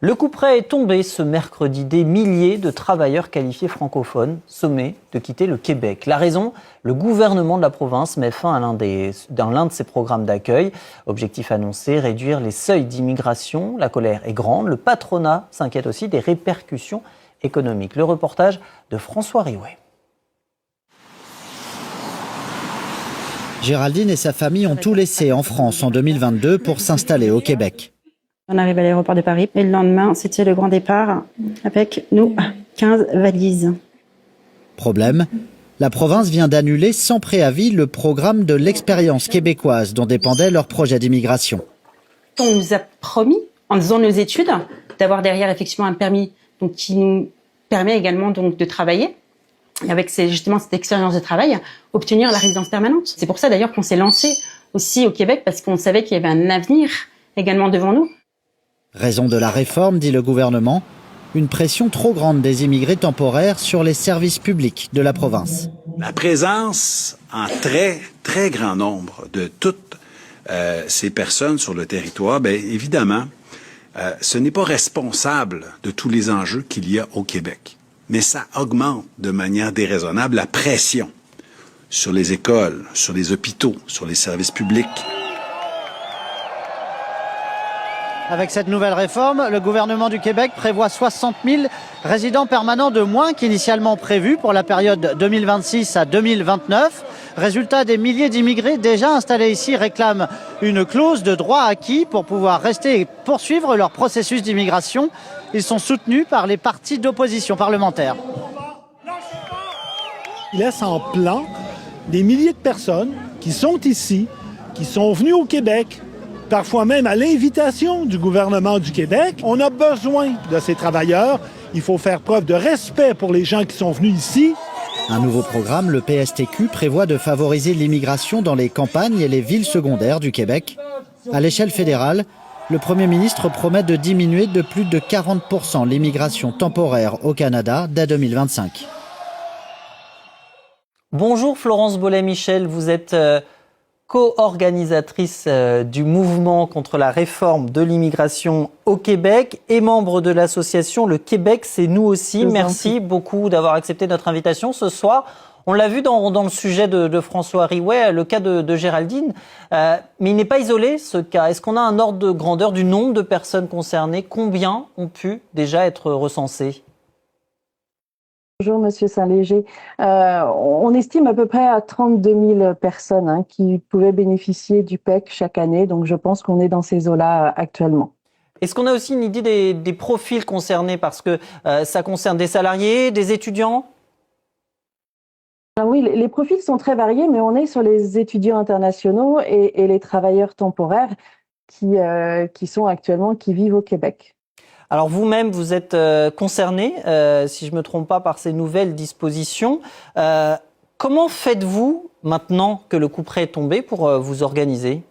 Le couperet est tombé ce mercredi. Des milliers de travailleurs qualifiés francophones sommés de quitter le Québec. La raison, le gouvernement de la province met fin à l'un de ses programmes d'accueil. Objectif annoncé, réduire les seuils d'immigration. La colère est grande. Le patronat s'inquiète aussi des répercussions économiques. Le reportage de François Riouet. Géraldine et sa famille ont tout laissé en France en 2022 pour s'installer au Québec. On arrive à l'aéroport de Paris et le lendemain, c'était le grand départ avec nous 15 valises. Problème, la province vient d'annuler sans préavis le programme de l'expérience québécoise dont dépendait leur projet d'immigration. On nous a promis, en faisant nos études, d'avoir derrière effectivement un permis donc, qui nous permet également donc, de travailler. Et avec justement cette expérience de travail, obtenir la résidence permanente. C'est pour ça d'ailleurs qu'on s'est lancé aussi au Québec parce qu'on savait qu'il y avait un avenir également devant nous. Raison de la réforme, dit le gouvernement, une pression trop grande des immigrés temporaires sur les services publics de la province. La présence en très grand nombre de toutes ces personnes sur le territoire, bien évidemment, ce n'est pas responsable de tous les enjeux qu'il y a au Québec. Mais ça augmente de manière déraisonnable la pression sur les écoles, sur les hôpitaux, sur les services publics. Avec cette nouvelle réforme, le gouvernement du Québec prévoit 60 000 résidents permanents de moins qu'initialement prévu pour la période 2026 à 2029. Résultat, des milliers d'immigrés déjà installés ici réclament une clause de droit acquis pour pouvoir rester et poursuivre leur processus d'immigration. Ils sont soutenus par les partis d'opposition parlementaire. Il laisse en plan des milliers de personnes qui sont ici, qui sont venues au Québec, parfois même à l'invitation du gouvernement du Québec. On a besoin de ces travailleurs. Il faut faire preuve de respect pour les gens qui sont venus ici. Un nouveau programme, le PSTQ, prévoit de favoriser l'immigration dans les campagnes et les villes secondaires du Québec. À l'échelle fédérale, le Premier ministre promet de diminuer de plus de 40% l'immigration temporaire au Canada dès 2025. Bonjour Florence Bollet-Michel, vous êtes co-organisatrice du mouvement contre la réforme de l'immigration au Québec et membre de l'association Le Québec, c'est nous aussi. Merci beaucoup d'avoir accepté notre invitation ce soir. On l'a vu dans le sujet de François Riouet, le cas de Géraldine, mais il n'est pas isolé ce cas. Est-ce qu'on a un ordre de grandeur du nombre de personnes concernées? Combien ont pu déjà être recensées? Bonjour Monsieur Saint-Léger. On estime à peu près à 32 000 personnes qui pouvaient bénéficier du PEC chaque année, donc je pense qu'on est dans ces eaux-là actuellement. Est-ce qu'on a aussi une idée des profils concernés? Parce que ça concerne des salariés, des étudiants? Alors oui, les profils sont très variés, mais on est sur les étudiants internationaux et les travailleurs temporaires qui vivent au Québec. Alors vous-même, vous êtes concerné, si je ne me trompe pas, par ces nouvelles dispositions. Comment faites-vous, maintenant que le couperet est tombé, pour vous organiser?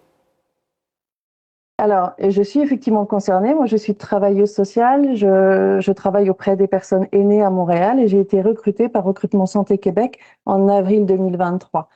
Alors, je suis effectivement concernée. Moi, je suis travailleuse sociale. Je travaille auprès des personnes aînées à Montréal et j'ai été recrutée par Recrutement Santé Québec en avril 2023.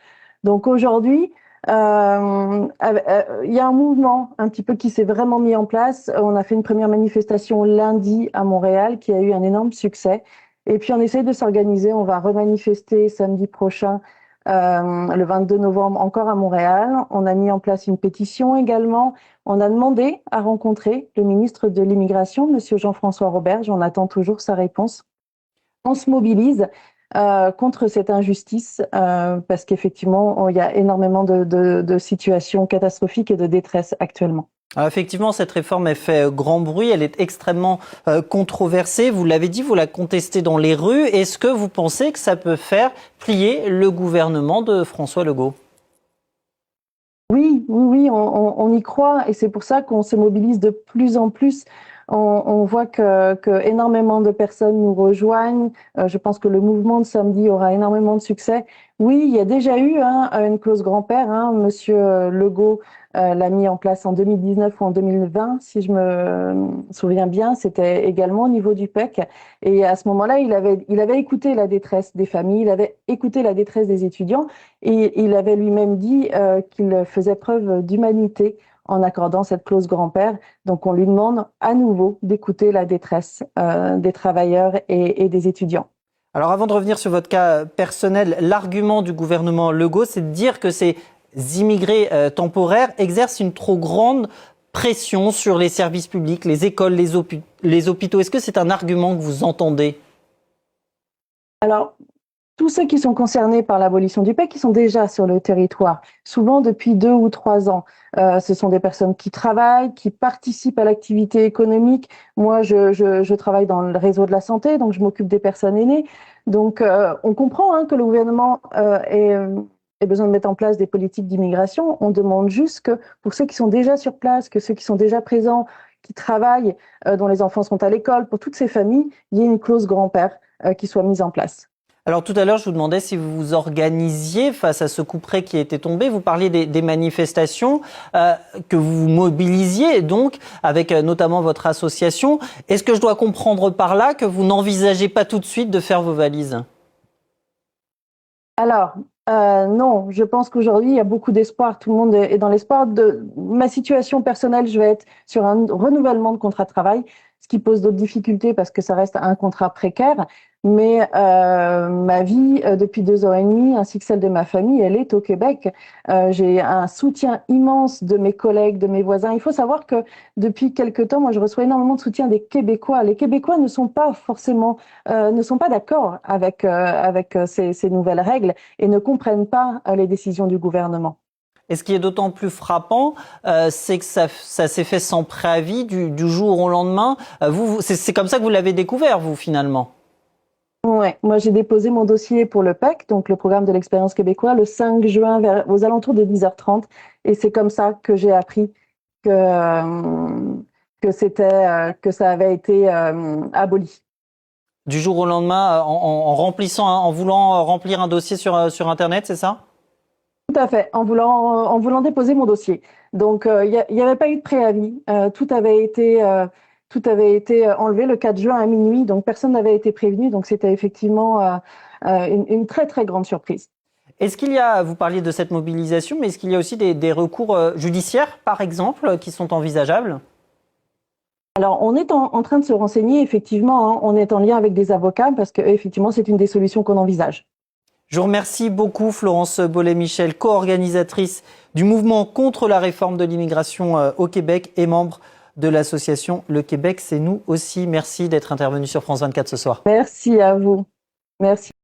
Donc aujourd'hui, il y a un mouvement un petit peu qui s'est vraiment mis en place. On a fait une première manifestation lundi à Montréal qui a eu un énorme succès. Et puis on essaye de s'organiser. On va remanifester samedi prochain, le 22 novembre, encore à Montréal. On a mis en place une pétition également. On a demandé à rencontrer le ministre de l'Immigration, Monsieur Jean-François Roberge. On attend toujours sa réponse. On se mobilise contre cette injustice parce qu'effectivement, il y a énormément de situations catastrophiques et de détresse actuellement. Alors effectivement, cette réforme, elle fait grand bruit, elle est extrêmement controversée. Vous l'avez dit, vous la contestez dans les rues. Est-ce que vous pensez que ça peut faire plier le gouvernement de François Legault? Oui, on y croit et c'est pour ça qu'on se mobilise de plus en plus. On voit que énormément de personnes nous rejoignent. Je pense que le mouvement de samedi aura énormément de succès. Oui, il y a déjà eu une clause grand-père. Monsieur Legault l'a mis en place en 2019 ou en 2020, si je me souviens bien. C'était également au niveau du PEC. Et à ce moment-là, il avait écouté la détresse des familles, il avait écouté la détresse des étudiants et il avait lui-même dit qu'il faisait preuve d'humanité en accordant cette clause grand-père. Donc on lui demande à nouveau d'écouter la détresse des travailleurs et des étudiants. Alors avant de revenir sur votre cas personnel, l'argument du gouvernement Legault, c'est de dire que ces immigrés temporaires exercent une trop grande pression sur les services publics, les écoles, les hôpitaux. Est-ce que c'est un argument que vous entendez? Alors, tous ceux qui sont concernés par l'abolition du PEC, qui sont déjà sur le territoire, souvent depuis 2 ou 3 ans. Ce sont des personnes qui travaillent, qui participent à l'activité économique. Moi, je travaille dans le réseau de la santé, donc je m'occupe des personnes aînées. Donc, on comprend que le gouvernement ait besoin de mettre en place des politiques d'immigration. On demande juste que pour ceux qui sont déjà sur place, que ceux qui sont déjà présents, qui travaillent, dont les enfants sont à l'école, pour toutes ces familles, il y ait une clause grand-père qui soit mise en place. Alors tout à l'heure, je vous demandais si vous vous organisiez face à ce couperet qui était tombé. Vous parliez des manifestations que vous mobilisiez, donc, avec notamment votre association. Est-ce que je dois comprendre par là que vous n'envisagez pas tout de suite de faire vos valises? Alors, non, je pense qu'aujourd'hui, il y a beaucoup d'espoir. Tout le monde est dans l'espoir. De ma situation personnelle, je vais être sur un renouvellement de contrat de travail, ce qui pose d'autres difficultés parce que ça reste un contrat précaire. Mais ma vie, depuis 2 ans et demi, ainsi que celle de ma famille, elle est au Québec. J'ai un soutien immense de mes collègues, de mes voisins. Il faut savoir que depuis quelque temps, moi, je reçois énormément de soutien des Québécois. Les Québécois ne sont pas forcément, ne sont pas d'accord avec ces nouvelles règles et ne comprennent pas les décisions du gouvernement. Et ce qui est d'autant plus frappant, c'est que ça s'est fait sans préavis du jour au lendemain. C'est comme ça que vous l'avez découvert, vous, finalement? Ouais, moi j'ai déposé mon dossier pour le PEC, donc le programme de l'expérience québécois, le 5 juin aux alentours de 10h30, et c'est comme ça que j'ai appris que ça avait été aboli. Du jour au lendemain, en voulant remplir un dossier sur Internet, c'est ça? Tout à fait, en voulant déposer mon dossier. Donc il y avait pas eu de préavis, tout avait été enlevé le 4 juin à minuit, donc personne n'avait été prévenu, donc c'était effectivement une très très grande surprise. Est-ce qu'il y a, vous parliez de cette mobilisation, mais est-ce qu'il y a aussi des recours judiciaires, par exemple, qui sont envisageables? Alors, on est en train de se renseigner, effectivement, on est en lien avec des avocats, parce que effectivement, c'est une des solutions qu'on envisage. Je vous remercie beaucoup, Florence Bollet-Michel, co-organisatrice du mouvement contre la réforme de l'immigration au Québec et membre de l'association Le Québec, c'est nous aussi. Merci d'être intervenu sur France 24 ce soir. Merci à vous. Merci.